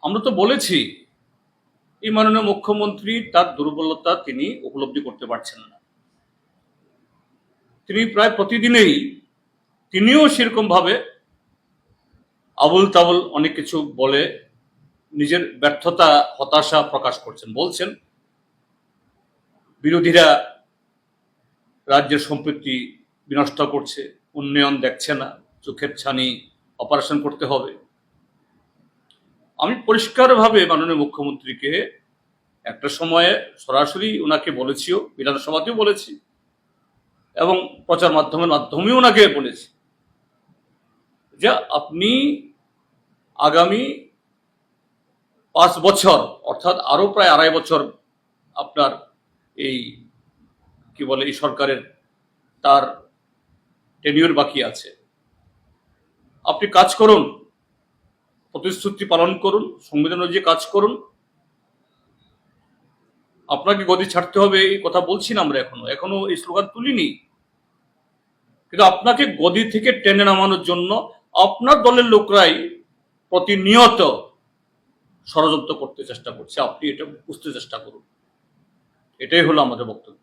আমরা তো বলেছি এই মাননীয় মুখ্যমন্ত্রী তার দুর্বলতা তিনি উপলব্ধি করতে পারছেন না। তিনি প্রায় প্রতিদিনেই তিনিও সেরকম ভাবে আবুল তাবুল অনেক কিছু বলে নিজের ব্যর্থতা হতাশা প্রকাশ করছেন। বলছেন বিরোধীরা রাজ্যের সম্পত্তি বিনষ্ট করছে, উন্নয়ন দেখছে না, চোখের ছানি অপারেশন করতে হবে। আমি পরিষ্কারভাবে মাননীয় মুখ্যমন্ত্রীকে একটা সময়ে সরাসরি ওনাকে বলেছিও, বিধানসভাতেও বলেছি এবং প্রচার মাধ্যমেও ওনাকে বলেছি যে আপনি আগামী 5 বছর অর্থাৎ আরো প্রায় 2.5 বছর আপনার এই কি বলে এই সরকারের তার টেনিউর বাকি আছে। আপনি কাজ করুন, প্রতিশ্রুতি পালন করুন, সংবিধান অনুযায়ী কাজ করুন। আপনাকে গদি ছাড়তে হবে এই কথা বলছি না, আমরা এখনো এই স্লোগান তুলিনি, কিন্তু আপনাকে গদি থেকে টেনে নামানোর জন্য আপনার দলের লোকরাই প্রতিনিয়ত ষড়যন্ত্র করতে চেষ্টা করছে। আপনি এটা বুঝতে চেষ্টা করুন। এটাই হলো আমাদের বক্তব্য।